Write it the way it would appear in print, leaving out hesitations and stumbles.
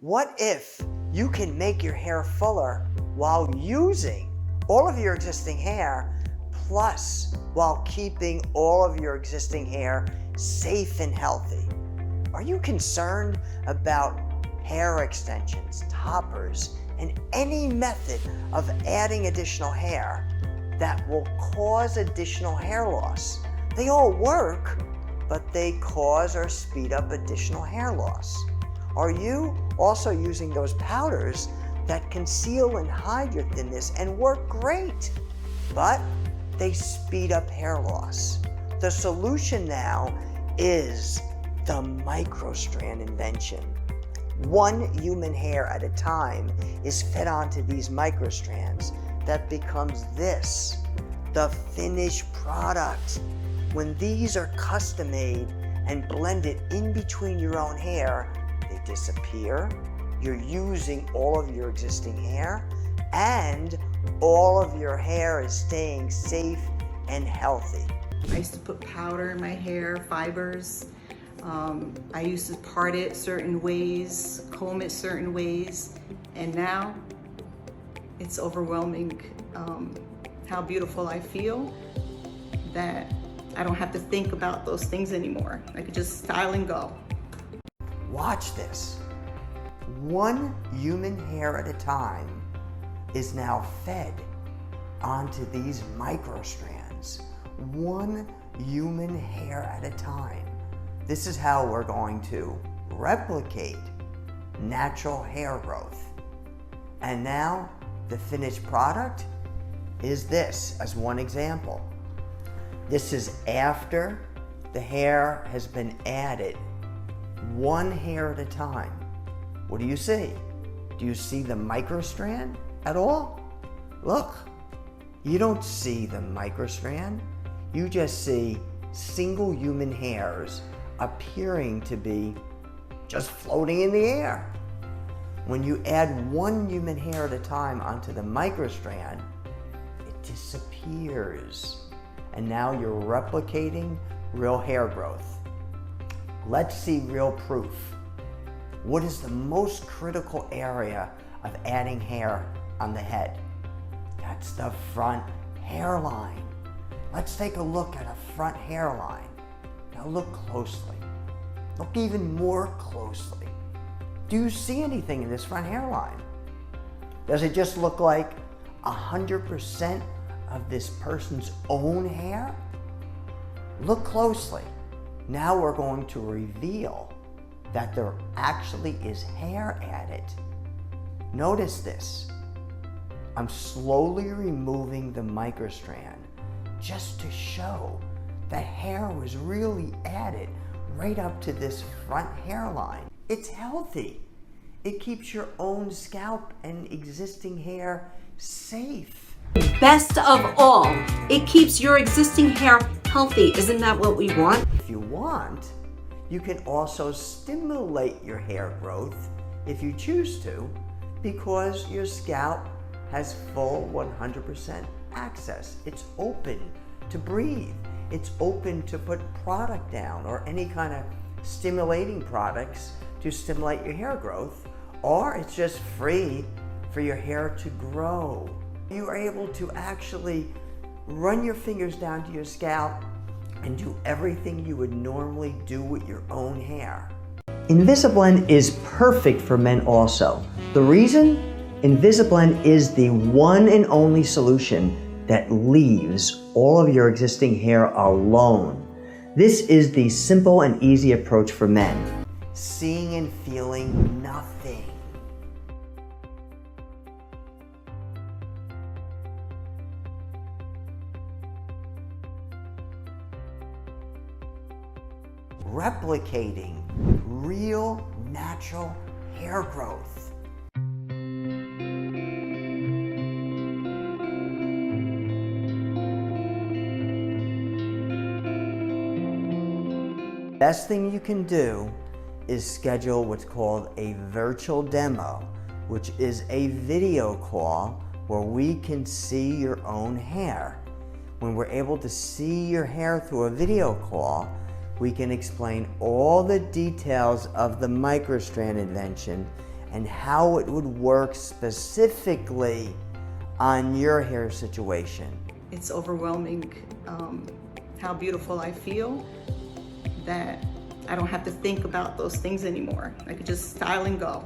What if you can make your hair fuller while using all of your existing hair, plus while keeping all of your existing hair safe and healthy? Are you concerned about hair extensions, toppers, and any method of adding additional hair that will cause additional hair loss? They all work, but they cause or speed up additional hair loss. Are you also using those powders that conceal and hide your thinness and work great, but they speed up hair loss? The solution now is the Micro Strand invention. One human hair at a time is fed onto these micro strands that becomes this, the finished product. When these are custom made and blended in between your own hair, they disappear. You're using all of your existing hair, and all of your hair is staying safe and healthy. I used to put powder in my hair, fibers. I used to part it certain ways, comb it certain ways, and now it's overwhelming how beautiful I feel that I don't have to think about those things anymore. I could just style and go. Watch this. One human hair at a time is now fed onto these micro strands. One human hair at a time. This is how we're going to replicate natural hair growth. And now the finished product is this as one example. This is after the hair has been added, one hair at a time. What do you see? Do you see the micro strand at all? Look, you don't see the micro strand. You just see single human hairs appearing to be just floating in the air. When you add one human hair at a time onto the micro strand, it disappears. And now you're replicating real hair growth. Let's see real proof. What is the most critical area of adding hair on the head? That's the front hairline. Let's take a look at a front hairline. Now look closely. Look even more closely. Do you see anything in this front hairline? Does it just look like 100% of this person's own hair? Look closely. Now we're going to reveal that there actually is hair added. Notice this. I'm slowly removing the microstrand just to show that hair was really added right up to this front hairline. It's healthy. It keeps your own scalp and existing hair safe. Best of all, it keeps your existing hair healthy. Isn't that what we want? If you want, you can also stimulate your hair growth if you choose to, because your scalp has full 100% access. It's open to breathe. It's open to put product down or any kind of stimulating products to stimulate your hair growth, or it's just free for your hair to grow. You are able to actually run your fingers down to your scalp and do everything you would normally do with your own hair. InvisaBlend is perfect for men also. The reason? InvisaBlend is the one and only solution that leaves all of your existing hair alone. This is the simple and easy approach for men. Seeing and feeling nothing. Replicating real natural hair growth. Best thing you can do is schedule what's called a virtual demo, which is a video call where we can see your own hair. When we're able to see your hair through a video call, we can explain all the details of the microstrand invention and how it would work specifically on your hair situation. It's overwhelming how beautiful I feel, that I don't have to think about those things anymore. I could just style and go.